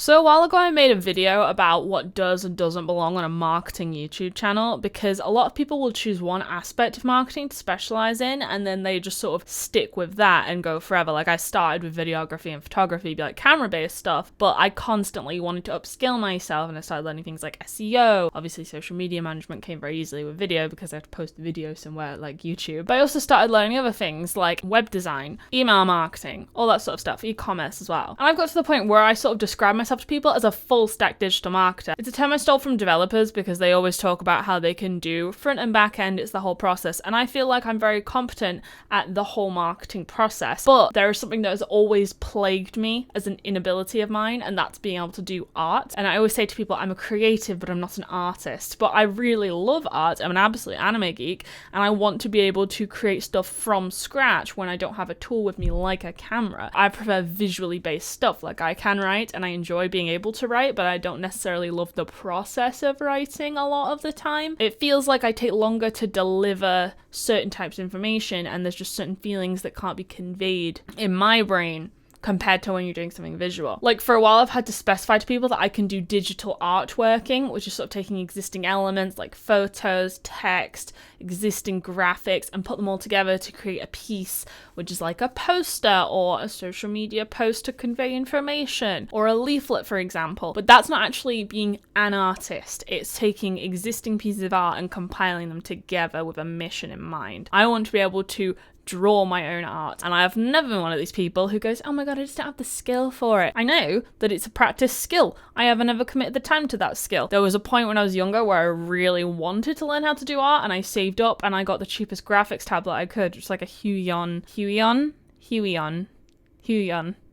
So a while ago I made a video about what does and doesn't belong on a marketing YouTube channel, because a lot of people will choose one aspect of marketing to specialize in and then they just sort of stick with that and go forever. Like I started with videography and photography, be like camera-based stuff, but I constantly wanted to upskill myself and I started learning things like SEO. Obviously social media management came very easily with video because I had to post the video somewhere like YouTube. But I also started learning other things like web design, email marketing, all that sort of stuff, e-commerce as well. And I've got to the point where I sort of describe myself to people as a full stack digital marketer. It's a term I stole from developers because they always talk about how they can do front and back end, it's the whole process. And I feel like I'm very competent at the whole marketing process. But there is something that has always plagued me as an inability of mine, and that's being able to do art. And I always say to people, I'm a creative, but I'm not an artist. But I really love art. I'm an absolute anime geek, and I want to be able to create stuff from scratch when I don't have a tool with me like a camera. I prefer visually based stuff. Like I can write and I enjoy being able to write, but I don't necessarily love the process of writing a lot of the time. It feels like I take longer to deliver certain types of information, and there's just certain feelings that can't be conveyed in my brain compared to when you're doing something visual. Like for a while I've had to specify to people that I can do digital artworking, which is sort of taking existing elements like photos, text, existing graphics, and put them all together to create a piece, which is like a poster or a social media post to convey information, or a leaflet, for example. But that's not actually being an artist. It's taking existing pieces of art and compiling them together with a mission in mind. I want to be able to draw my own art, and I have never been one of these people who goes, oh my god, I just don't have the skill for it. I know that it's a practice skill. I haven't ever committed the time to that skill. There was a point when I was younger where I really wanted to learn how to do art, and I saved up and I got the cheapest graphics tablet I could, just like a Huion.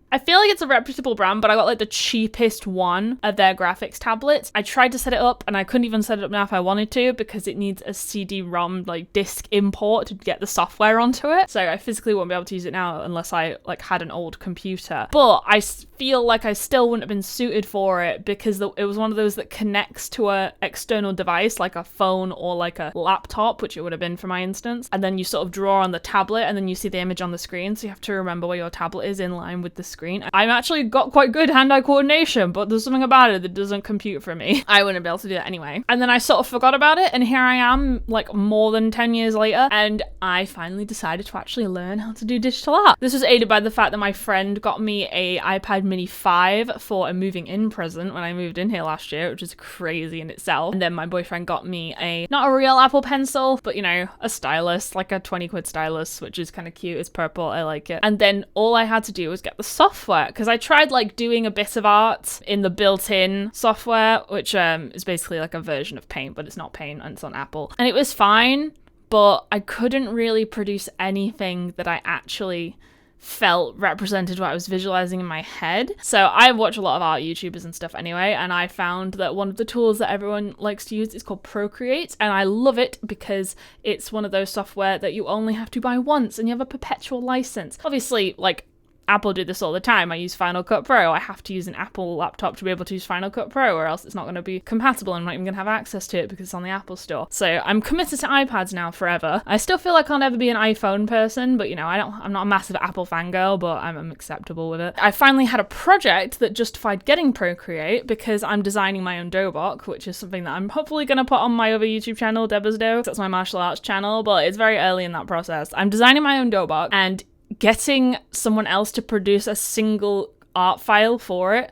I feel like it's a reputable brand, but I got like the cheapest one of their graphics tablets. I tried to set it up and I couldn't even set it up now if I wanted to, because it needs a CD-ROM like disc import to get the software onto it. So I physically won't be able to use it now unless I like had an old computer. But I feel like I still wouldn't have been suited for it because it was one of those that connects to a external device like a phone or like a laptop, which it would have been for my instance. And then you sort of draw on the tablet and then you see the image on the screen. So you have to remember where your tablet is in line with the screen. I've actually got quite good hand-eye coordination, but there's something about it that doesn't compute for me. I wouldn't be able to do that anyway. And then I sort of forgot about it, and here I am like more than 10 years later, and I finally decided to actually learn how to do digital art. This was aided by the fact that my friend got me a iPad Mini 5 for a moving in present when I moved in here last year, which is crazy in itself. And then my boyfriend got me not a real Apple Pencil, but you know, a stylus, like a 20 quid stylus, which is kind of cute. It's purple, I like it. And then all I had to do was get the software, because I tried like doing a bit of art in the built-in software, which is basically like a version of Paint, but it's not Paint and it's on Apple, and it was fine, but I couldn't really produce anything that I actually felt represented what I was visualizing in my head. So I watch a lot of art YouTubers and stuff anyway, and I found that one of the tools that everyone likes to use is called Procreate, and I love it because it's one of those software that you only have to buy once and you have a perpetual license. Obviously, like Apple do this all the time. I use Final Cut Pro. I have to use an Apple laptop to be able to use Final Cut Pro, or else it's not going to be compatible. I'm not even going to have access to it because it's on the Apple Store. So I'm committed to iPads now forever. I still feel like I'll never be an iPhone person, but you know, I'm not a massive Apple fangirl, but I'm acceptable with it. I finally had a project that justified getting Procreate because I'm designing my own dobok, which is something that I'm hopefully going to put on my other YouTube channel, Deborah's Do. That's my martial arts channel, but it's very early in that process. I'm designing my own dobok, and getting someone else to produce a single art file for it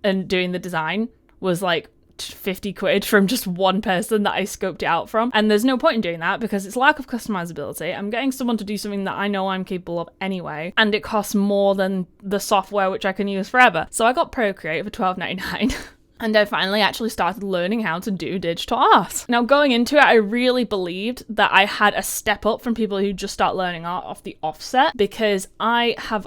and doing the design was like 50 quid from just one person that I scoped it out from. And there's no point in doing that because it's lack of customizability. I'm getting someone to do something that I know I'm capable of anyway, and it costs more than the software which I can use forever. So I got Procreate for $12.99. And I finally actually started learning how to do digital art. Now, going into it, I really believed that I had a step up from people who just start learning art off the offset, because I have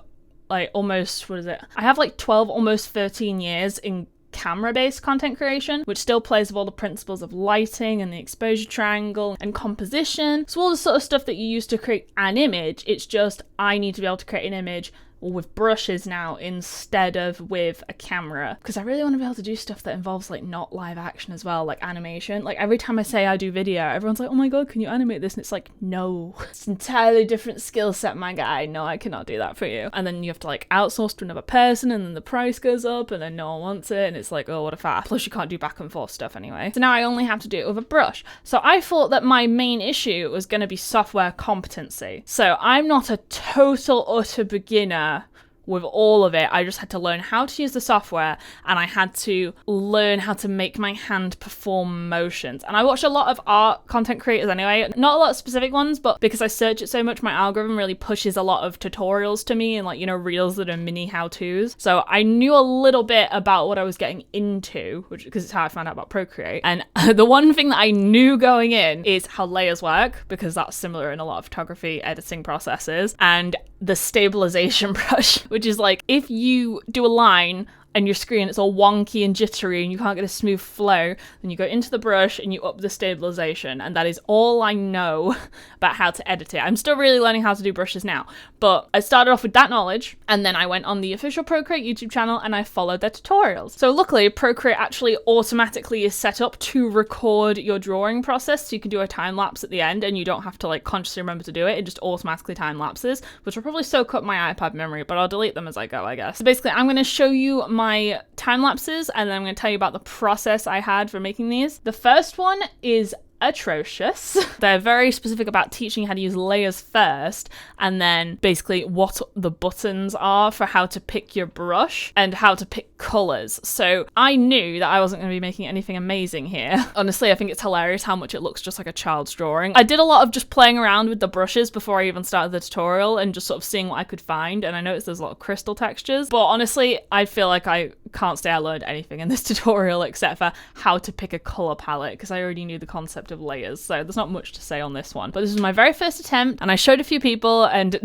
like I have like 12, almost 13 years in camera-based content creation, which still plays with all the principles of lighting and the exposure triangle and composition. So all the sort of stuff that you use to create an image, it's just I need to be able to create an image with brushes now instead of with a camera, because I really want to be able to do stuff that involves like not live action as well, like animation. Like every time I say I do video, everyone's like, oh my god, can you animate this? And it's like, no, it's an entirely different skill set, my guy. No, I cannot do that for you. And then you have to like outsource to another person, and then the price goes up, and then no one wants it, and it's like, oh, what a faff. Plus you can't do back and forth stuff anyway. So now I only have to do it with a brush. So I thought that my main issue was going to be software competency. So I'm not a total utter beginner with all of it. I just had to learn how to use the software, and I had to learn how to make my hand perform motions. And I watch a lot of art content creators anyway, not a lot of specific ones, but because I search it so much, my algorithm really pushes a lot of tutorials to me and like, you know, reels that are mini how-tos. So I knew a little bit about what I was getting into, which because it's how I found out about Procreate. And the one thing that I knew going in is how layers work, because that's similar in a lot of photography editing processes, and the stabilization brush, which is like if you do a line and your screen it's all wonky and jittery and you can't get a smooth flow, then you go into the brush and you up the stabilization, and that is all I know about how to edit it. I'm still really learning how to do brushes now, but I started off with that knowledge, and then I went on the official Procreate YouTube channel and I followed their tutorials. So luckily Procreate actually automatically is set up to record your drawing process, so you can do a time lapse at the end and you don't have to like consciously remember to do it. It just automatically time lapses, which will probably soak up my iPad memory, but I'll delete them as I go, I guess. So basically I'm going to show you my time lapses, and then I'm going to tell you about the process I had for making these. The first one is atrocious. They're very specific about teaching you how to use layers first, and then basically what the buttons are for how to pick your brush and how to pick colors. So I knew that I wasn't going to be making anything amazing here. Honestly, I think it's hilarious how much it looks just like a child's drawing. I did a lot of just playing around with the brushes before I even started the tutorial and just sort of seeing what I could find, and I noticed there's a lot of crystal textures, but honestly I feel like I can't say I learned anything in this tutorial except for how to pick a color palette, because I already knew the concept of layers, so there's not much to say on this one. But this was my very first attempt, and I showed a few people, and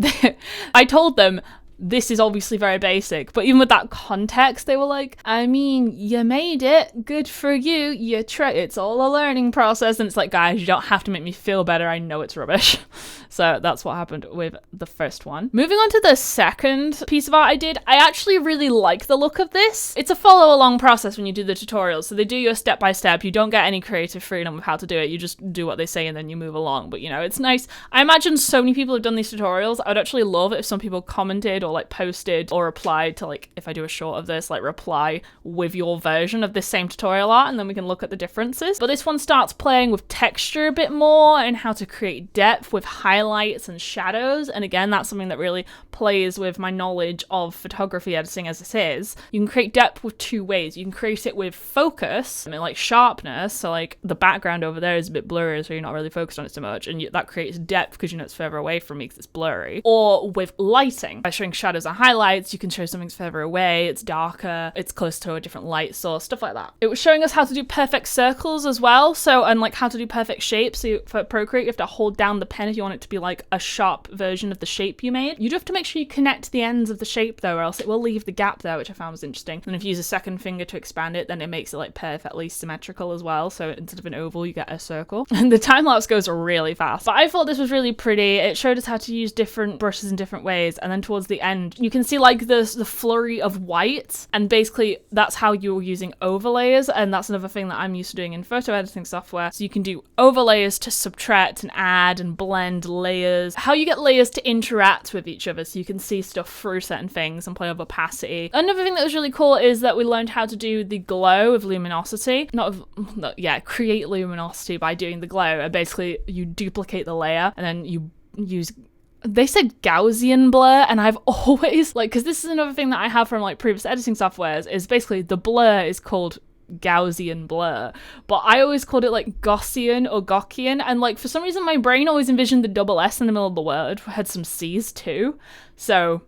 I told them this is obviously very basic, but even with that context, they were like, I mean, you made it, good for you, it's all a learning process. And it's like, guys, you don't have to make me feel better, I know it's rubbish. So that's what happened with the first one. Moving on to the second piece of art I did, I actually really like the look of this. It's a follow along process when you do the tutorials, so they do you step by step. You don't get any creative freedom with how to do it, you just do what they say and then you move along. But you know, it's nice. I imagine so many people have done these tutorials. I would actually love it if some people commented or like posted or replied to, like, if I do a short of this, like reply with your version of this same tutorial art, and then we can look at the differences. But this one starts playing with texture a bit more and how to create depth with highlights and shadows. And again, that's something that really plays with my knowledge of photography editing as it is. You can create depth with two ways. You can create it with focus, I mean, like sharpness, so like the background over there is a bit blurry, so you're not really focused on it so much, and that creates depth because you know it's further away from me because it's blurry. Or with lighting, by showing shadows and highlights, you can show something's further away, it's darker, it's close to a different light source, stuff like that. It was showing us how to do perfect circles as well, so, and like how to do perfect shapes. So for Procreate, you have to hold down the pen if you want it to be like a sharp version of the shape you made. You do have to make sure you connect the ends of the shape though, or else it will leave the gap there, which I found was interesting. And if you use a second finger to expand it, then it makes it like perfectly symmetrical as well. So instead of an oval, you get a circle. And the time lapse goes really fast. But I thought this was really pretty. It showed us how to use different brushes in different ways. And then towards the end, you can see like the flurry of white. And basically that's how you're using overlays. And that's another thing that I'm used to doing in photo editing software. So you can do overlays to subtract and add and blend layers. How you get layers to interact with each other so you can see stuff through certain things and play with opacity. Another thing that was really cool is that we learned how to do the glow of luminosity. Create luminosity by doing the glow. And basically you duplicate the layer and then you use, they said Gaussian blur, and I've always like, because this is another thing that I have from like previous editing softwares, is basically the blur is called Gaussian blur, but I always called it like Gaussian or Gaussian, and like for some reason my brain always envisioned the double S in the middle of the word had some C's too. So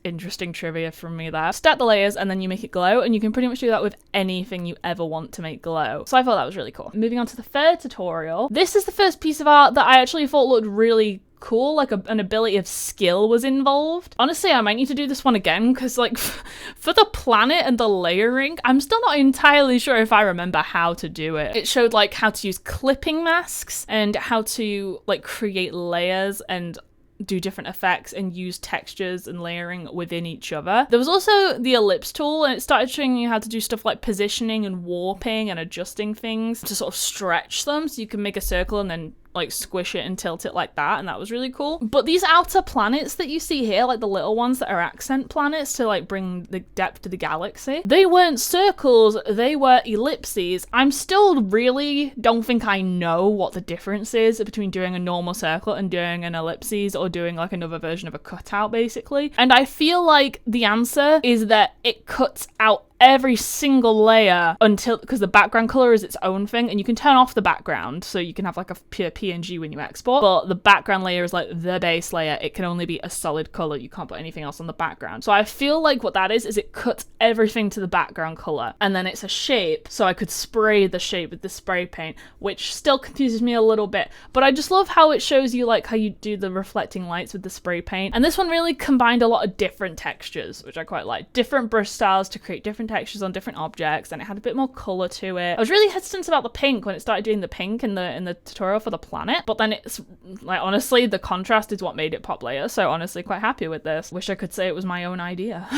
interesting trivia from me there. Stack the layers and then you make it glow, and you can pretty much do that with anything you ever want to make glow. So I thought that was really cool. Moving on to the third tutorial. This is the first piece of art that I actually thought looked really cool, like an ability of skill was involved. Honestly, I might need to do this one again because like for the planet and the layering, I'm still not entirely sure if I remember how to do it. It showed like how to use clipping masks and how to like create layers and do different effects and use textures and layering within each other. There was also the ellipse tool, and it started showing you how to do stuff like positioning and warping and adjusting things to sort of stretch them, so you can make a circle and then like squish it and tilt it like that, and that was really cool. But these outer planets that you see here, like the little ones that are accent planets to like bring the depth to the galaxy, they weren't circles, they were ellipses. I'm still really don't think I know what the difference is between doing a normal circle and doing an ellipses, or doing like another version of a cutout basically. And I feel like the answer is that it cuts out every single layer until, because the background color is its own thing, and you can turn off the background so you can have like a pure PNG when you export, but the background layer is like the base layer. It can only be a solid color. You can't put anything else on the background. So I feel like what that is it cuts everything to the background color, and then it's a shape, so I could spray the shape with the spray paint, which still confuses me a little bit, but I just love how it shows you like how you do the reflecting lights with the spray paint. And this one really combined a lot of different textures, which I quite like, different brush styles to create different textures on different objects, and it had a bit more color to it. I was really hesitant about the pink when it started doing the pink in the tutorial for the planet, but then it's like, honestly, the contrast is what made it pop later, so honestly quite happy with this. Wish I could say it was my own idea.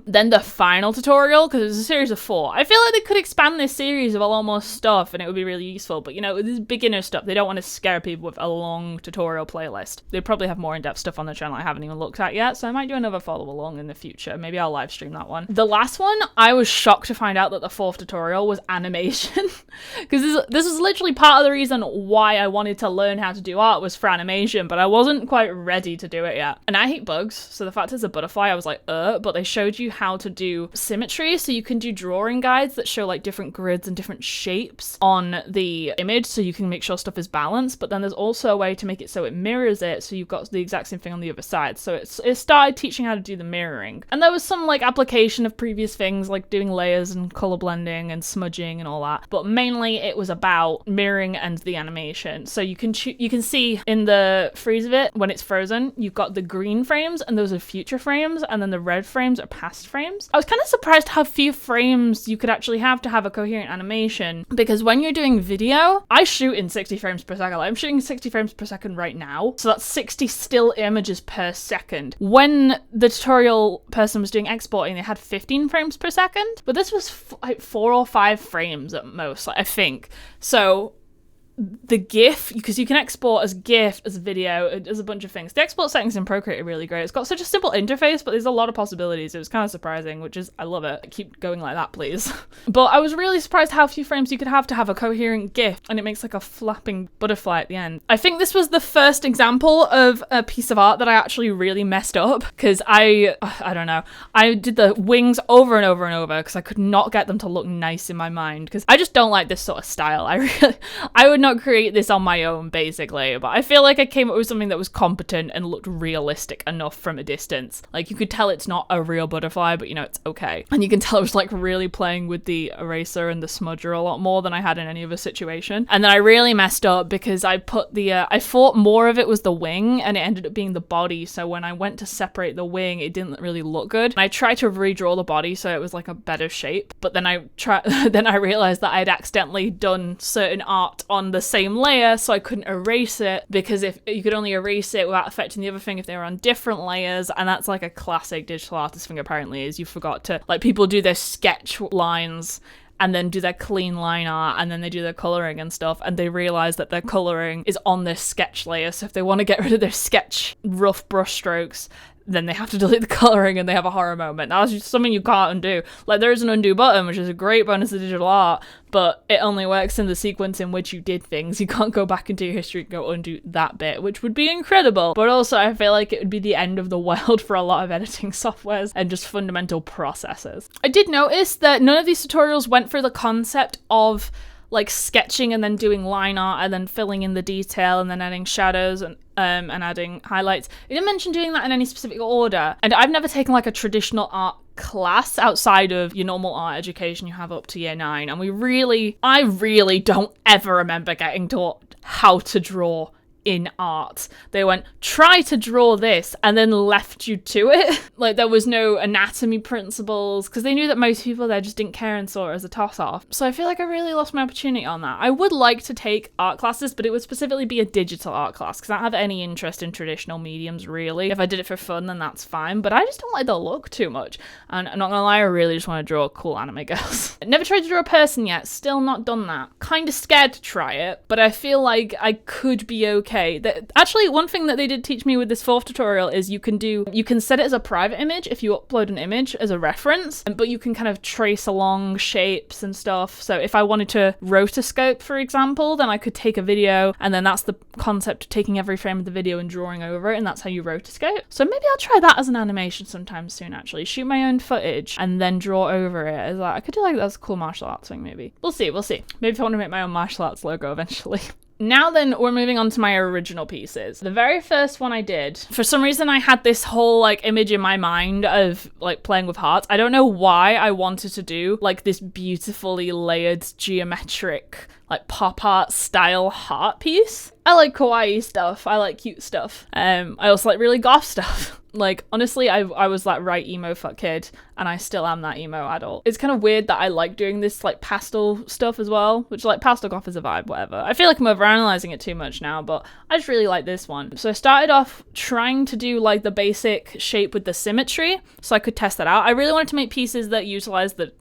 Then the final tutorial, because it was a series of 4, I feel like they could expand this series of a lot more stuff and it would be really useful, but you know, with this beginner stuff, they don't want to scare people with a long tutorial playlist. They probably have more in-depth stuff on the channel I haven't even looked at yet, so I might do another follow along in the future. Maybe I'll live stream that one. The last one, I was shocked to find out that the 4th tutorial was animation, because this was literally part of the reason why I wanted to learn how to do art, was for animation, but I wasn't quite ready to do it yet. And I hate bugs, so the fact it's a butterfly, I was like, but they showed you how to do symmetry, so you can do drawing guides that show like different grids and different shapes on the image, so you can make sure stuff is balanced, but then there's also a way to make it so it mirrors it, so you've got the exact same thing on the other side. So it started teaching how to do the mirroring, and there was some like application of previous things like doing layers and color blending and smudging and all that, but mainly it was about mirroring and the animation. So you can see in the freeze of it, when it's frozen, you've got the green frames and those are future frames, and then the red frames are past frames. I was kind of surprised how few frames you could actually have to have a coherent animation, because when you're doing video, I shoot in 60 frames per second. Like, I'm shooting 60 frames per second right now, so that's 60 still images per second. When the tutorial person was doing exporting, they had 15 frames per second, but this was like 4 or 5 frames at most, I think. So the GIF, because you can export as GIF, as video, as a bunch of things. The export settings in Procreate are really great. It's got such a simple interface, but there's a lot of possibilities. It was kind of surprising, which is, I love it. Keep going like that, please. But I was really surprised how few frames you could have to have a coherent GIF, and it makes like a flapping butterfly at the end. I think this was the first example of a piece of art that I actually really messed up, because I don't know. I did the wings over and over and over because I could not get them to look nice in my mind, because I just don't like this sort of style. I would not create this on my own, basically, but I feel like I came up with something that was competent and looked realistic enough from a distance. Like, you could tell it's not a real butterfly, but you know, it's okay. And you can tell I was like really playing with the eraser and the smudger a lot more than I had in any other situation. And then I really messed up because I put the I thought more of it was the wing, and it ended up being the body. So when I went to separate the wing, it didn't really look good. And I tried to redraw the body so it was like a better shape, but then I realized that I'd accidentally done certain art on the same layer, so I couldn't erase it, because if you could only erase it without affecting the other thing if they were on different layers. And that's like a classic digital artist thing, apparently, is you forgot to, like, people do their sketch lines and then do their clean line art, and then they do their coloring and stuff, and they realize that their coloring is on their sketch layer. So if they want to get rid of their sketch rough brush strokes, then they have to delete the coloring, and they have a horror moment. That's just something you can't undo. Like, there is an undo button, which is a great bonus to digital art, but it only works in the sequence in which you did things. You can't go back into your history and go undo that bit, which would be incredible. But also, I feel like it would be the end of the world for a lot of editing softwares and just fundamental processes. I did notice that none of these tutorials went for the concept of like sketching and then doing line art and then filling in the detail and then adding shadows and adding highlights. It didn't mention doing that in any specific order. And I've never taken like a traditional art class outside of your normal art education you have up to year 9. And I really don't ever remember getting taught how to draw in art. They went, try to draw this, and then left you to it. Like, there was no anatomy principles, because they knew that most people there just didn't care and saw it as a toss-off. So I feel like I really lost my opportunity on that. I would like to take art classes, but it would specifically be a digital art class, because I don't have any interest in traditional mediums, really. If I did it for fun, then that's fine, but I just don't like the look too much. And I'm not gonna lie, I really just want to draw cool anime girls. Never tried to draw a person yet, still not done that. Kind of scared to try it, but I feel like I could be okay. Actually, one thing that they did teach me with this 4th tutorial is you can set it as a private image if you upload an image as a reference, but you can kind of trace along shapes and stuff. So if I wanted to rotoscope, for example, then I could take a video, and then that's the concept of taking every frame of the video and drawing over it, and that's how you rotoscope. So maybe I'll try that as an animation sometime soon, actually. Shoot my own footage and then draw over it. As like, I could do like that's a cool martial arts thing, maybe. We'll see. Maybe if I want to make my own martial arts logo eventually. Now then, we're moving on to my original pieces. The very first one I did, for some reason I had this whole like image in my mind of like playing with hearts. I don't know why I wanted to do like this beautifully layered geometric like pop art style heart piece. I like kawaii stuff. I like cute stuff. I also like really goth stuff. Like, honestly, I was that right emo fuck kid, and I still am that emo adult. It's kind of weird that I like doing this, like, pastel stuff as well, which, like, pastel goth is a vibe, whatever. I feel like I'm overanalyzing it too much now, but I just really like this one. So I started off trying to do, like, the basic shape with the symmetry, so I could test that out. I really wanted to make pieces that utilize the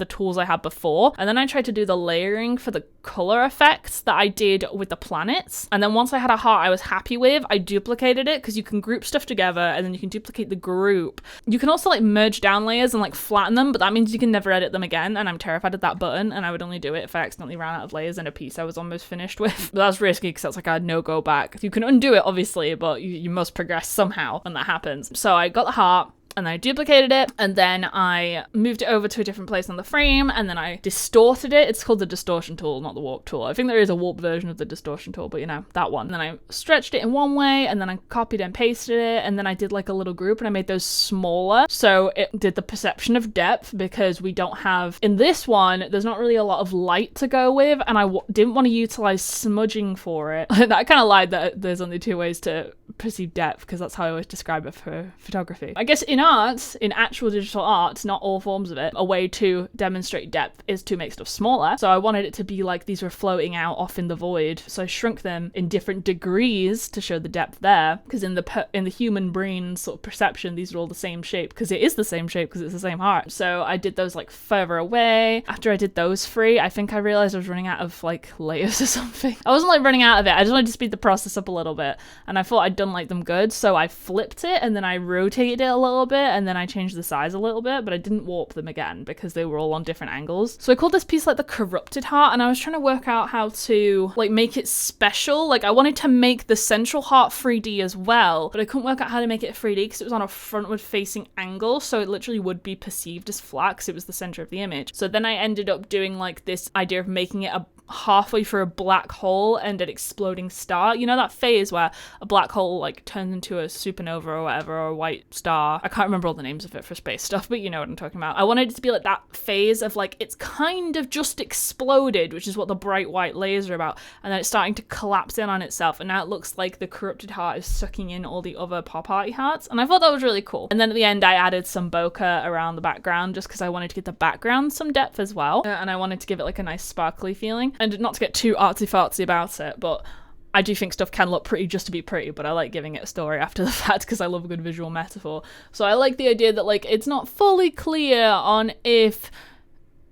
tools I had before, and then I tried to do the layering for the color effects that I did with the planets. And then once I had a heart I was happy with, I duplicated it, because you can group stuff together and then you can duplicate the group. You can also like merge down layers and like flatten them, but that means you can never edit them again, and I'm terrified of that button, and I would only do it if I accidentally ran out of layers in a piece I was almost finished with. But that's risky, because that's like a no go back. You can undo it obviously, but you must progress somehow when that happens. So I got the heart, and I duplicated it, and then I moved it over to a different place on the frame, and then I distorted it. It's called the distortion tool, not the warp tool. I think there is a warp version of the distortion tool, but you know, that one. And then I stretched it in one way, and then I copied and pasted it, and then I did like a little group, and I made those smaller, so it did the perception of depth, because we don't have, in this one, there's not really a lot of light to go with, and I didn't want to utilize smudging for it. I kind of lied that there's only 2 ways to perceive depth, because that's how I always describe it for photography. I guess in art, in actual digital art, not all forms of it, a way to demonstrate depth is to make stuff smaller. So I wanted it to be like these were floating out off in the void. So I shrunk them in different degrees to show the depth there, because in the human brain sort of perception, these are all the same shape, because it is the same shape, because it's the same heart. So I did those like further away. After I did those 3, I think I realized I was running out of like layers or something. I wasn't like running out of it. I just wanted to speed the process up a little bit, and I thought I'd done like them good. So I flipped it, and then I rotated it a little bit, and then I changed the size a little bit, but I didn't warp them again because they were all on different angles. So I called this piece like the corrupted heart, and I was trying to work out how to like make it special. Like I wanted to make the central heart 3D as well, but I couldn't work out how to make it 3D because it was on a frontward facing angle, so it literally would be perceived as flat because it was the center of the image. So then I ended up doing like this idea of making it a halfway through a black hole and an exploding star. You know that phase where a black hole like turns into a supernova or whatever, or a white star. I can't remember all the names of it for space stuff, but you know what I'm talking about. I wanted it to be like that phase of like it's kind of just exploded, which is what the bright white layers are about, and then it's starting to collapse in on itself, and now it looks like the corrupted heart is sucking in all the other pop arty hearts, and I thought that was really cool. And then at the end I added some bokeh around the background just because I wanted to give the background some depth as well, and I wanted to give it like a nice sparkly feeling. And not to get too artsy-fartsy about it, but I do think stuff can look pretty just to be pretty, but I like giving it a story after the fact because I love a good visual metaphor. So I like the idea that like it's not fully clear on if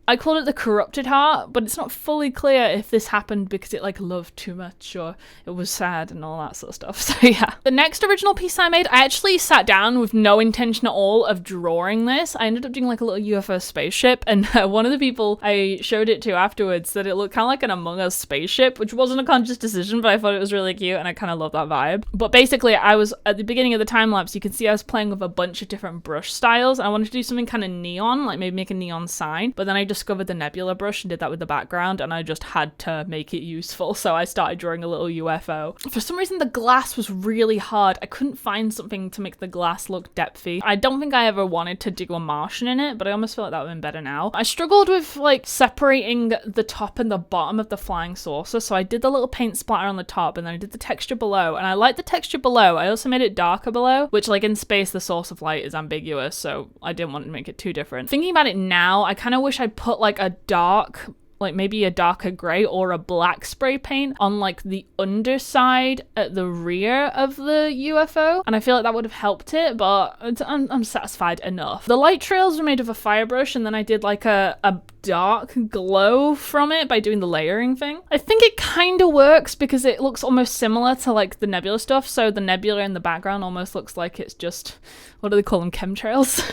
I called it the corrupted heart, but it's not fully clear if this happened because it like loved too much or it was sad and all that sort of stuff. So yeah. The next original piece I made, I actually sat down with no intention at all of drawing this. I ended up doing like a little UFO spaceship, and one of the people I showed it to afterwards said it looked kind of like an Among Us spaceship, which wasn't a conscious decision, but I thought it was really cute and I kind of love that vibe. But basically I was at the beginning of the time lapse, you can see I was playing with a bunch of different brush styles, and I wanted to do something kind of neon, like maybe make a neon sign, but then I just discovered the nebula brush and did that with the background, and I just had to make it useful. So I started drawing a little UFO. For some reason, the glass was really hard. I couldn't find something to make the glass look depthy. I don't think I ever wanted to do a Martian in it, but I almost feel like that would have been better now. I struggled with like separating the top and the bottom of the flying saucer. So I did the little paint splatter on the top, and then I did the texture below, and I like the texture below. I also made it darker below, which like in space, the source of light is ambiguous. So I didn't want to make it too different. Thinking about it now, I kind of wish I'd put like a dark, like maybe a darker gray or a black spray paint on like the underside at the rear of the UFO, and I feel like that would have helped it, but I'm satisfied enough. The light trails were made of a fire brush, and then I did like a dark glow from it by doing the layering thing. I think it kind of works because it looks almost similar to like the nebula stuff, so the nebula in the background almost looks like it's just, what do they call them, chemtrails?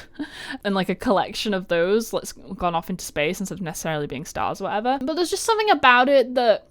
And like a collection of those that's gone off into space instead of necessarily being stars or whatever. But there's just something about it that,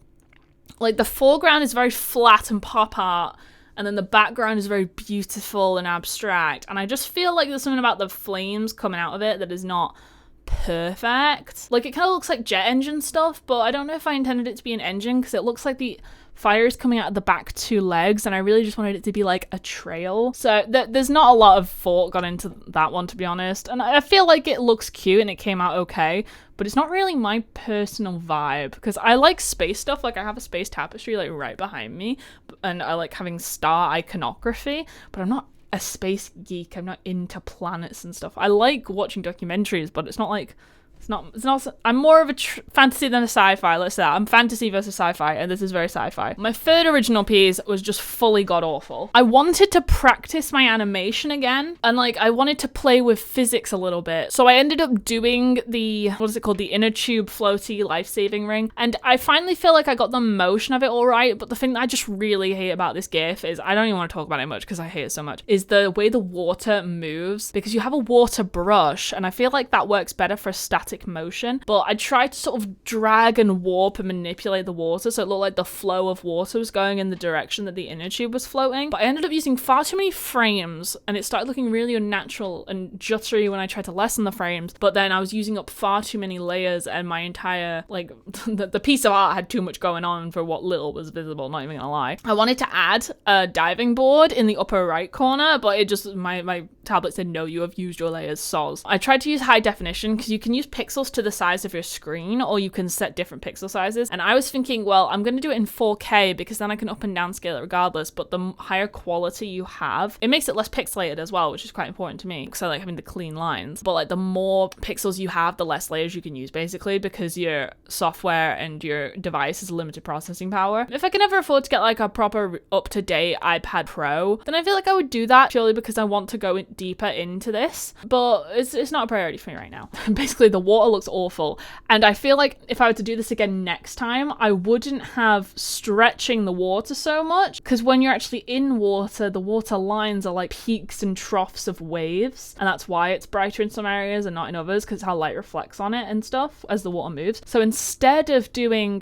like, the foreground is very flat and pop art, and then the background is very beautiful and abstract, and I just feel like there's something about the flames coming out of it that is not perfect. Like, it kind of looks like jet engine stuff, but I don't know if I intended it to be an engine, because it looks like the fire is coming out of the back two legs, and I really just wanted it to be like a trail. So there's not a lot of thought gone into that one, to be honest, and I feel like it looks cute and it came out okay, but it's not really my personal vibe, because I like space stuff. Like, I have a space tapestry like right behind me, and I like having star iconography, but I'm not a space geek. I'm not into planets and stuff. I like watching documentaries, but it's not like, it's not, I'm more of a fantasy than a sci-fi, let's say that. I'm fantasy versus sci-fi, and this is very sci-fi. My third original piece was just fully god-awful. I wanted to practice my animation again, and like, I wanted to play with physics a little bit. So I ended up doing the, what is it called? The inner tube floaty life-saving ring. And I finally feel like I got the motion of it all right, but the thing that I just really hate about this GIF is, I don't even want to talk about it much because I hate it so much, is the way the water moves, because you have a water brush, and I feel like that works better for a static motion, but I tried to sort of drag and warp and manipulate the water so it looked like the flow of water was going in the direction that the inner tube was floating, but I ended up using far too many frames, and it started looking really unnatural and juttery when I tried to lessen the frames, but then I was using up far too many layers, and my entire, like, the piece of art had too much going on for what little was visible, not even gonna lie. I wanted to add a diving board in the upper right corner, but it just, my tablet said, no, you have used your layers, soz. I tried to use high definition, because you can use pixels to the size of your screen, or you can set different pixel sizes, and I was thinking, well, I'm going to do it in 4K because then I can up and down scale it regardless, but the higher quality you have, it makes it less pixelated as well, which is quite important to me because I like having the clean lines. But like, the more pixels you have, the less layers you can use, basically, because your software and your device has limited processing power. If I can ever afford to get like a proper up-to-date iPad Pro, then I feel like I would do that purely because I want to go deeper into this, but it's not a priority for me right now. Basically, the water looks awful, and I feel like if I were to do this again next time, I wouldn't have stretching the water so much, because when you're actually in water, the water lines are like peaks and troughs of waves, and that's why it's brighter in some areas and not in others, because how light reflects on it and stuff as the water moves. So instead of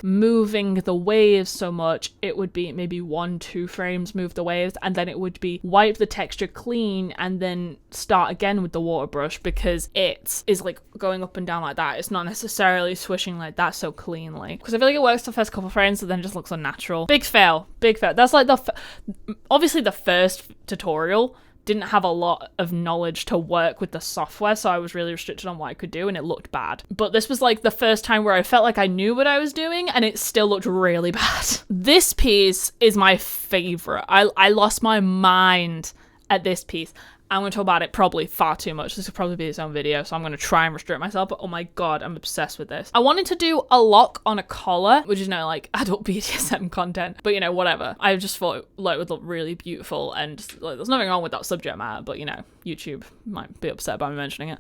moving the waves so much, it would be maybe 1-2 frames move the waves, and then it would be wipe the texture clean and then start again with the water brush, because it is like going up and down like that. It's not necessarily swishing like that so cleanly, because I feel like it works the first couple frames, but then it just looks unnatural. Big fail. That's like obviously the first tutorial didn't have a lot of knowledge to work with the software, so I was really restricted on what I could do, and it looked bad. But this was like the first time where I felt like I knew what I was doing, and it still looked really bad. This piece is my favorite. I lost my mind at this piece. I'm going to talk about it probably far too much. This will probably be its own video, so I'm going to try and restrict myself, but oh my god, I'm obsessed with this. I wanted to do a lock on a collar, which is now like adult BDSM content, but you know, whatever. I just thought like it would look really beautiful, and like, there's nothing wrong with that subject matter, but you know, YouTube might be upset by me mentioning it.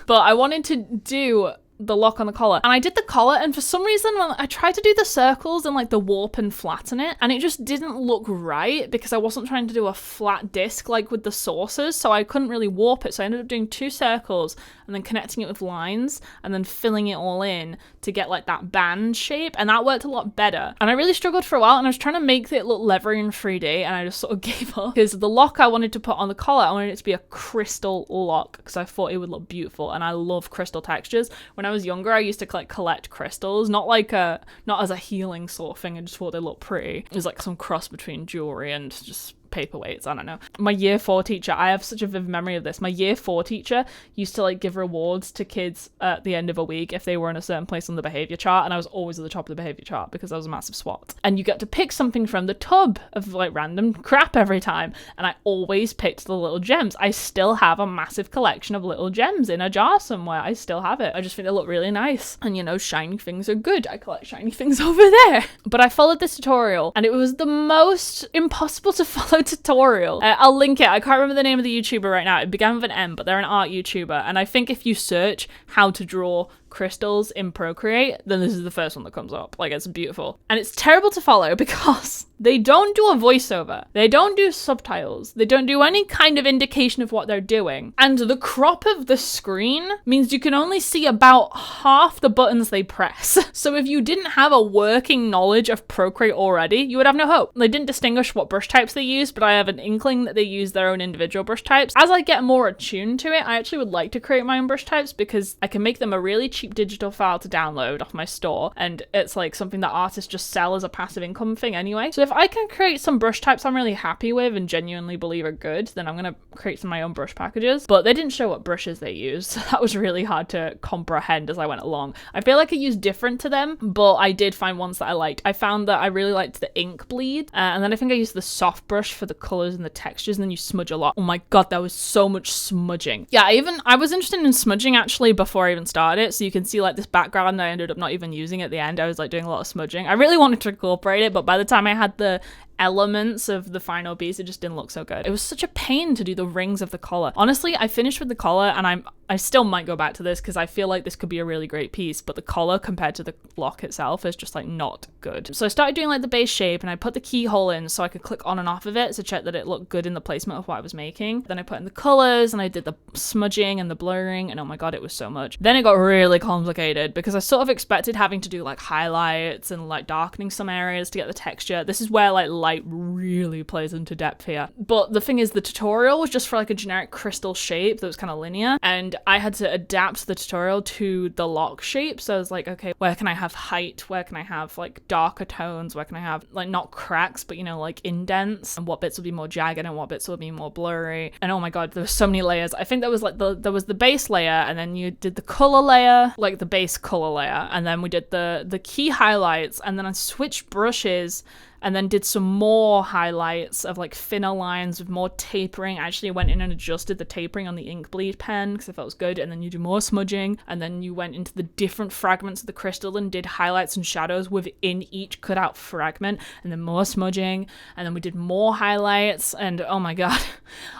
But I wanted to do the lock on the collar, and I did the collar, and for some reason when I tried to do the circles and like the warp and flatten it, and it just didn't look right because I wasn't trying to do a flat disc like with the saucers, so I couldn't really warp it, so I ended up doing 2 circles and then connecting it with lines and then filling it all in to get like that band shape, and that worked a lot better. And I really struggled for a while, and I was trying to make it look leathery in 3D, and I just sort of gave up because the lock I wanted to put on the collar, I wanted it to be a crystal lock because I thought it would look beautiful, and I love crystal textures. When I was younger, I used to collect crystals, not as a healing sort of thing. I just thought they looked pretty. It was like some cross between jewelry and just paperweights. I don't know. My year 4 teacher, I have such a vivid memory of this. My year 4 teacher used to like give rewards to kids at the end of a week if they were in a certain place on the behavior chart, and I was always at the top of the behavior chart because I was a massive swot. And you get to pick something from the tub of like random crap every time, and I always picked the little gems. I still have a massive collection of little gems in a jar somewhere. I still have it. I just think they look really nice, and you know, shiny things are good. I collect shiny things over there. But I followed this tutorial, and it was the most impossible to follow tutorial. I'll link it. I can't remember the name of the YouTuber right now. It began with an M, but they're an art YouTuber, and I think if you search how to draw crystals in Procreate, then this is the first one that comes up. Like, it's beautiful. And it's terrible to follow because they don't do a voiceover. They don't do subtitles. They don't do any kind of indication of what they're doing. And the crop of the screen means you can only see about half the buttons they press. So if you didn't have a working knowledge of Procreate already, you would have no hope. They didn't distinguish what brush types they use, but I have an inkling that they use their own individual brush types. As I get more attuned to it, I actually would like to create my own brush types because I can make them a really cheap digital file to download off my store, and it's like something that artists just sell as a passive income thing anyway. So if I can create some brush types I'm really happy with and genuinely believe are good, then I'm gonna create some of my own brush packages. But they didn't show what brushes they used, so that was really hard to comprehend as I went along. I feel like I used different to them, but I did find ones that I liked. I found that I really liked the ink bleed, and then I think I used the soft brush for the colors and the textures, and then you smudge a lot. Oh my god, that was so much smudging. Yeah, I was interested in smudging actually before I even started it, so you can see like this background I ended up not even using at the end. I was like doing a lot of smudging. I really wanted to incorporate it, but by the time I had the elements of the final piece, it just didn't look so good. It was such a pain to do the rings of the collar. Honestly, I finished with the collar, and I still might go back to this because I feel like this could be a really great piece, but the collar compared to the lock itself is just like not good. So I started doing like the base shape, and I put the keyhole in so I could click on and off of it to check that it looked good in the placement of what I was making. Then I put in the colors, and I did the smudging and the blurring, and oh my god, it was so much. Then it got really complicated because I sort of expected having to do like highlights and like darkening some areas to get the texture. This is where like light really plays into depth here. But the thing is, the tutorial was just for like a generic crystal shape that was kind of linear, and I had to adapt the tutorial to the lock shape. So I was like, okay, where can I have height? Where can I have like darker tones? Where can I have like not cracks, but you know, like indents? And what bits will be more jagged and what bits will be more blurry? And oh my god, there were so many layers. I think there was like there was the base layer, and then you did the color layer, like the base color layer, and then we did the key highlights, and then I switched brushes and then did some more highlights of like thinner lines with more tapering. I actually went in and adjusted the tapering on the ink bleed pen because I felt it was good, and then you do more smudging, and then you went into the different fragments of the crystal and did highlights and shadows within each cut out fragment, and then more smudging, and then we did more highlights, and oh my god,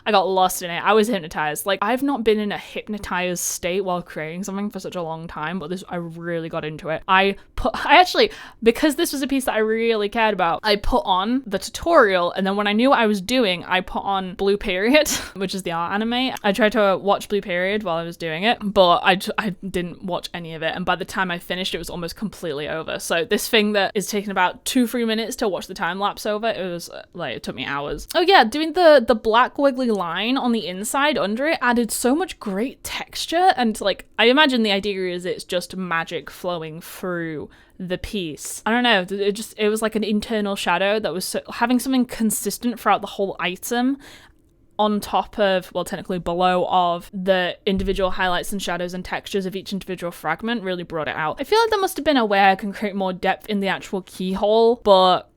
I got lost in it. I was hypnotized. Like, I've not been in a hypnotized state while creating something for such a long time, but I really got into it. I actually, because this was a piece that I really cared about, I put on the tutorial, and then when I knew what I was doing, I put on Blue Period, which is the art anime. I tried to watch Blue Period while I was doing it, but I didn't watch any of it, and by the time I finished, it was almost completely over. So this thing that is taking about 2-3 minutes to watch the time lapse over, it was like, it took me hours. Oh yeah, doing the black wiggly line on the inside under it added so much great texture, and like, I imagine the idea is it's just magic flowing through the piece. I don't know, it was like an internal shadow that was having something consistent throughout the whole item on top of, well, technically below of the individual highlights and shadows and textures of each individual fragment really brought it out. I feel like there must have been a way I can create more depth in the actual keyhole, but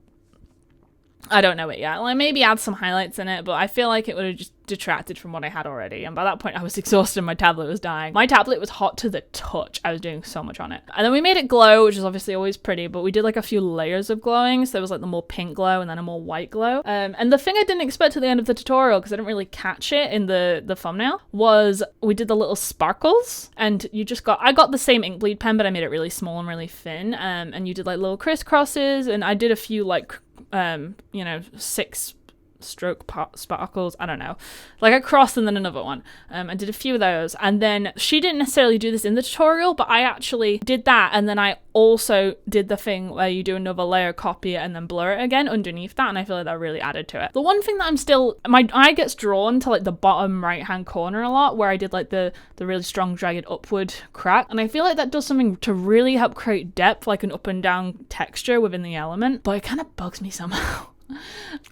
I don't know it yet. Like, maybe add some highlights in it, but I feel like it would have just detracted from what I had already, and by that point I was exhausted and my tablet was dying. My tablet was hot to the touch. I was doing so much on it. And then we made it glow, which is obviously always pretty, but we did like a few layers of glowing. So there was like the more pink glow and then a more white glow. And the thing I didn't expect at the end of the tutorial, because I didn't really catch it in the thumbnail, was we did the little sparkles, and I got the same ink bleed pen, but I made it really small and really thin, and you did like little crisscrosses, and I did a few like 6 stroke sparkles, I don't know, like a cross and then another one. I did a few of those, and then she didn't necessarily do this in the tutorial, but I actually did that, and then I also did the thing where you do another layer, copy it, and then blur it again underneath that, and I feel like that really added to it. The one thing that my eye gets drawn to like the bottom right hand corner a lot, where I did like the really strong jagged upward crack, and I feel like that does something to really help create depth, like an up and down texture within the element, but it kind of bugs me somehow.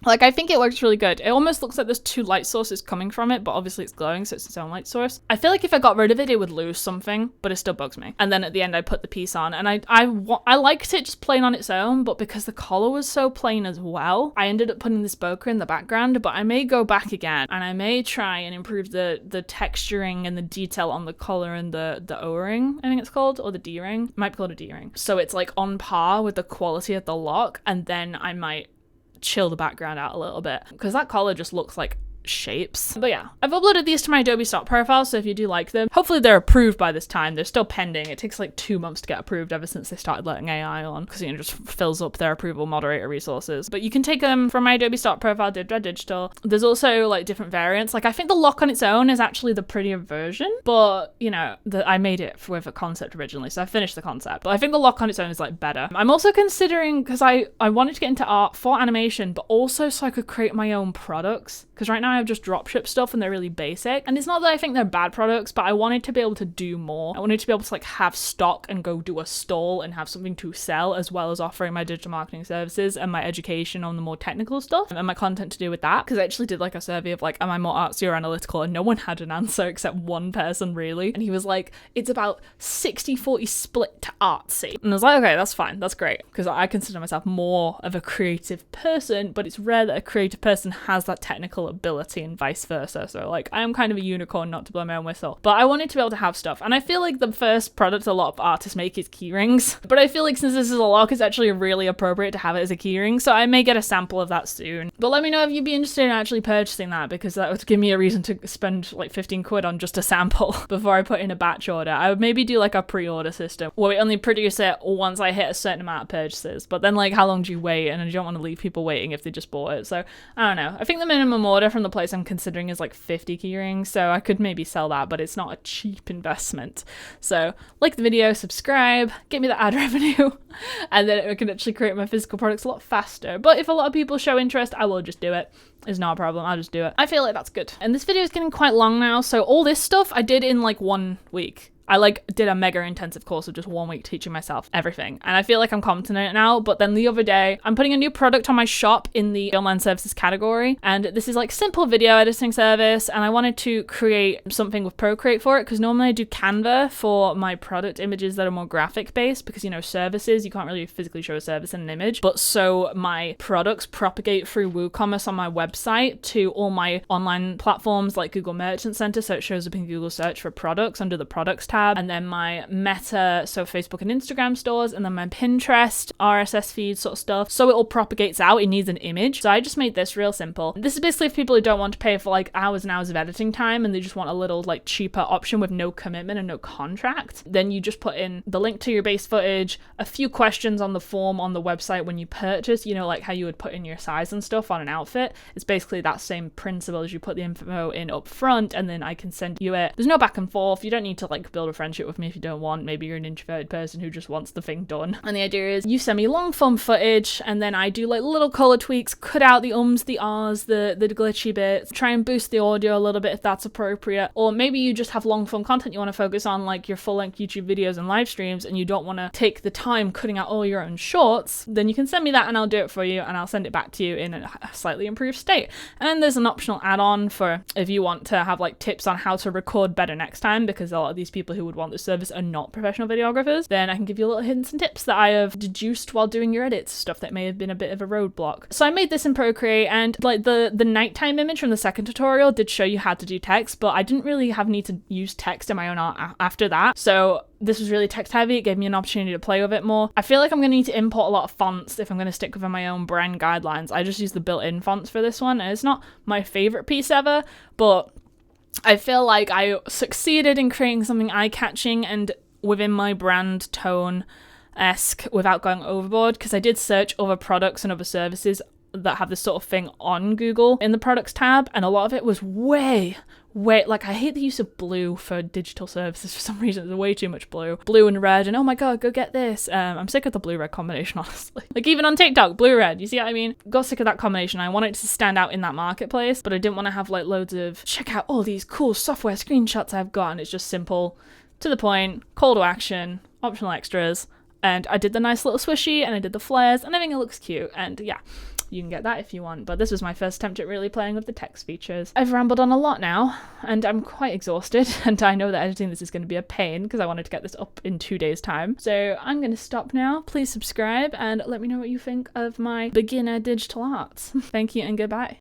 Like, I think it works really good. It almost looks like there's two light sources coming from it, but obviously it's glowing, so it's its own light source. I feel like if I got rid of it, it would lose something, but it still bugs me. And then at the end, I put the piece on, and I liked it just plain on its own, but because the collar was so plain as well, I ended up putting this bokeh in the background. But I may go back again, and I may try and improve the texturing and the detail on the collar and the O-ring, I think it's called, or the D-ring. It might be called a D-ring. So it's like on par with the quality of the lock, and then I might chill the background out a little bit, because that collar just looks like shapes. But yeah, I've uploaded these to my Adobe stock profile, so if you do like them, hopefully they're approved by this time. They're still pending. It takes like 2 months to get approved ever since they started letting AI on, because it just fills up their approval moderator resources. But you can take them from my Adobe stock profile, Digital. There's also like different variants. Like, I think the lock on its own is actually the prettier version, but you know, I made it with a concept originally, so I finished the concept, but I think the lock on its own is like better. I'm also considering, because I wanted to get into art for animation, but also so I could create my own products, because right now I've just dropship stuff and they're really basic. And it's not that I think they're bad products, but I wanted to be able to do more. I wanted to be able to like have stock and go do a stall and have something to sell, as well as offering my digital marketing services and my education on the more technical stuff and my content to do with that. Because I actually did like a survey of like, am I more artsy or analytical? And no one had an answer except one person really. And he was like, it's about 60-40 split to artsy. And I was like, okay, that's fine. That's great. Because I consider myself more of a creative person, but it's rare that a creative person has that technical ability and vice versa. So like, I am kind of a unicorn, not to blow my own whistle, but I wanted to be able to have stuff. And I feel like the first product a lot of artists make is key rings, but I feel like since this is a lock, it's actually really appropriate to have it as a key ring. So I may get a sample of that soon, but let me know if you'd be interested in actually purchasing that, because that would give me a reason to spend like 15 quid on just a sample before I put in a batch order. I would maybe do like a pre-order system where we only produce it once I hit a certain amount of purchases, but then like, how long do you wait? And I don't want to leave people waiting if they just bought it. So I don't know. I think the minimum order from the place I'm considering is like 50 key rings, so I could maybe sell that, but it's not a cheap investment. So like the video, subscribe, get me the ad revenue, and then I can actually create my physical products a lot faster. But if a lot of people show interest, I will just do it. It's not a problem. I'll just do it. I feel like that's good. And this video is getting quite long now, so all this stuff I did in like 1 week. I like did a mega intensive course of just 1 week teaching myself everything, and I feel like I'm competent in it now. But then the other day, I'm putting a new product on my shop in the online services category, and this is like simple video editing service, and I wanted to create something with Procreate for it, because normally I do Canva for my product images that are more graphic based, because you know, services, you can't really physically show a service in an image, but so my products propagate through WooCommerce on my website to all my online platforms like Google Merchant Center, so it shows up in Google search for products under the products tab, and then my Meta, so Facebook and Instagram stores, and then my Pinterest, RSS feed sort of stuff. So it all propagates out. It needs an image. So I just made this real simple. This is basically for people who don't want to pay for like hours and hours of editing time, and they just want a little like cheaper option with no commitment and no contract. Then you just put in the link to your base footage, a few questions on the form on the website when you purchase, you know, like how you would put in your size and stuff on an outfit. It's basically that same principle as you put the info in up front, and then I can send you it. There's no back and forth. You don't need to like build a friendship with me if you don't want. Maybe you're an introverted person who just wants the thing done. And the idea is you send me long form footage, and then I do like little color tweaks, cut out the ums, the ahs, the glitchy bits, try and boost the audio a little bit if that's appropriate. Or maybe you just have long form content you want to focus on, like your full length YouTube videos and live streams, and you don't want to take the time cutting out all your own shorts. Then you can send me that and I'll do it for you, and I'll send it back to you in a slightly improved state. And there's an optional add-on for if you want to have like tips on how to record better next time, because a lot of these people who would want this service are not professional videographers. Then I can give you little hints and tips that I have deduced while doing your edits, stuff that may have been a bit of a roadblock. So I made this in Procreate, and like the nighttime image from the second tutorial did show you how to do text, but I didn't really have need to use text in my own art after that. So this was really text heavy. It gave me an opportunity to play with it more. I feel like I'm going to need to import a lot of fonts if I'm going to stick within my own brand guidelines. I just use the built-in fonts for this one, and it's not my favorite piece ever, but I feel like I succeeded in creating something eye-catching and within my brand tone-esque without going overboard, because I did search other products and other services that have this sort of thing on Google in the products tab, and a lot of it was way, like, I hate the use of blue for digital services for some reason. There's way too much blue and red, and oh my god, go get this. I'm sick of the blue-red combination, honestly. Like, even on TikTok, blue-red, you see what I mean? Got sick of that combination. I wanted to stand out in that marketplace, but I didn't want to have like loads of check out all these cool software screenshots I've got, and it's just simple, to the point, call to action, optional extras, and I did the nice little swishy, and I did the flares, and I think it looks cute, and yeah. You can get that if you want, but this was my first attempt at really playing with the text features. I've rambled on a lot now, and I'm quite exhausted, and I know that editing this is going to be a pain because I wanted to get this up in 2 days' time. So I'm going to stop now. Please subscribe and let me know what you think of my beginner digital arts. Thank you and goodbye.